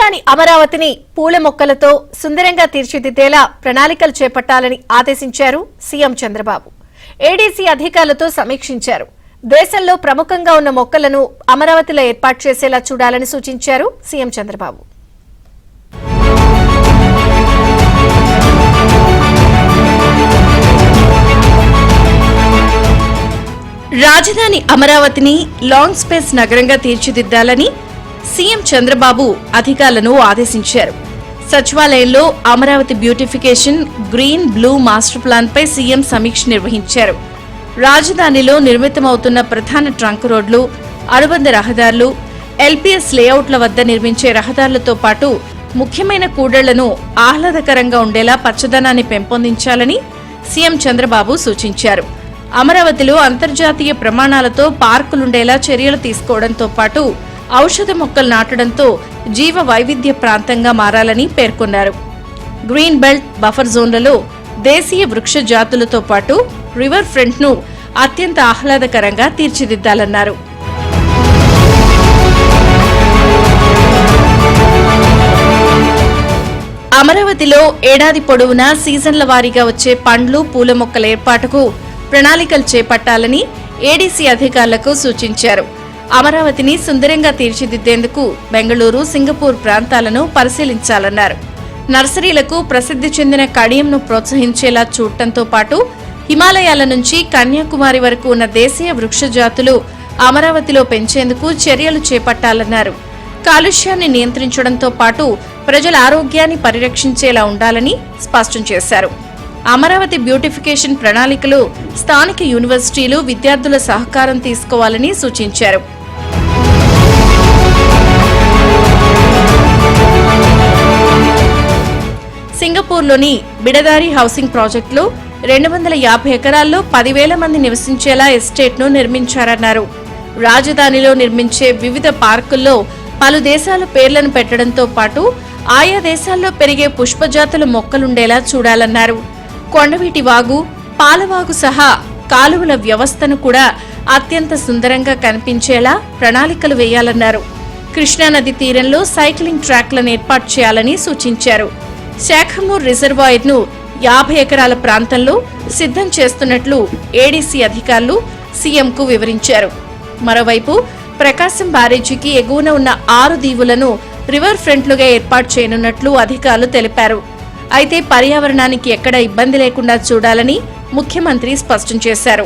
రాజధాని అమరావతిని పూల మొక్కలతో సుందరంగా తీర్చిదిద్దేలా ప్రణాళికలు చేపట్టాలని ఆదేశించారు సీఎం చంద్రబాబు. ఏడీసీ అధికారులతో సమీక్షించారు. దేశంలో ప్రముఖంగా ఉన్న మొక్కలను అమరావతిలో ఏర్పాటు చేసేలా చూడాలని సూచించారు సీఎం చంద్రబాబు. రాజధాని అమరావతిని లాంగ్ స్పేస్ నగరంగా తీర్చిదిద్దాలని సీఎం చంద్రబాబు అధికారులను ఆదేశించారు. సచివాలయంలో Amaravati beautification green blue master plan పై సీఎం సమీక్ష నిర్వహించారు. రాజధానిలో నిర్మితమవుతున్న ప్రధాన ట్రంక్ రోడ్లు, అనుబంధ రహదారులు, ఎల్పీఎస్ లేఅవుట్ల వద్ద నిర్మించే రహదారులతో పాటు ముఖ్యమైన కూడళ్లను ఆహ్లాదకరంగా ఉండేలా పచ్చదనాన్ని పెంపొందించాలని సీఎం చంద్రబాబు సూచించారు. అమరావతిలో అంతర్జాతీయ ప్రమాణాలతో పార్కులుండేలా చర్యలు తీసుకోవడంతో పాటు ఔషధ మొక్కలు నాటడంతో జీవ వైవిధ్య ప్రాంతంగా మారాలని పేర్కొన్నారు. గ్రీన్ బెల్ట్ బఫర్ జోన్లలో దేశీయ వృక్ష జాతులతో పాటు రివర్ ఫ్రంట్ ను అత్యంత ఆహ్లాదకరంగా తీర్చిదిద్దాలన్నారు. అమరావతిలో ఏడాది పొడవునా సీజన్ల వారీగా వచ్చే పండ్లు, పూల మొక్కల ఏర్పాటుకు ప్రణాళికలు చేపట్టాలని ఏడీసీ అధికారులకు సూచించారు. అమరావతిని సుందరంగా తీర్చిదిద్దేందుకు బెంగళూరు, సింగపూర్ ప్రాంతాలను పరిశీలించాలన్నారు. నర్సరీలకు ప్రసిద్ధి చెందిన కడియంను ప్రోత్సహించేలా చూడటంతో పాటు హిమాలయాల నుంచి కన్యాకుమారి వరకు ఉన్న దేశీయ వృక్ష జాతులు అమరావతిలో పెంచేందుకు చర్యలు చేపట్టాలన్నారు. కాలుష్యాన్ని నియంత్రించడంతో పాటు ప్రజల ఆరోగ్యాన్ని పరిరక్షించేలా ఉండాలని స్పష్టం చేశారు. అమరావతి బ్యూటిఫికేషన్ ప్రణాళికలు స్థానిక యూనివర్సిటీలు, విద్యార్థుల సహకారం తీసుకోవాలని సూచించారు. సింగపూర్లోని బిడదారి హౌసింగ్ ప్రాజెక్టులో 250 ఎకరాల్లో 10,000 మంది నివసించేలా ఎస్టేట్ను నిర్మించారన్నారు. రాజధానిలో నిర్మించే వివిధ పార్కుల్లో పలు దేశాల పేర్లను పెట్టడంతో పాటు ఆయా దేశాల్లో పెరిగే పుష్పజాతుల మొక్కలుండేలా చూడాలన్నారు. కొండవీటి వాగు, పాలవాగు సహా కాలువల వ్యవస్థను కూడా అత్యంత సుందరంగా కనిపించేలా ప్రణాళికలు వేయాలన్నారు. కృష్ణానది తీరంలో సైక్లింగ్ ట్రాక్లను ఏర్పాటు చేయాలని సూచించారు. శాఖమూర్ రిజర్వాయర్ను 50 ఎకరాల ప్రాంతంలో సిద్ధం చేస్తున్నట్లు ఏడీసీ అధికారులు సీఎంకు వివరించారు. మరోవైపు ప్రకాశం బ్యారేజీకి ఎగువన ఉన్న 6 దీవులను రివర్ ఫ్రంట్లుగా ఏర్పాటు చేయనున్నట్లు అధికారులు తెలిపారు. అయితే పర్యావరణానికి ఎక్కడ ఇబ్బంది లేకుండా చూడాలని ముఖ్యమంత్రి స్పష్టం చేశారు.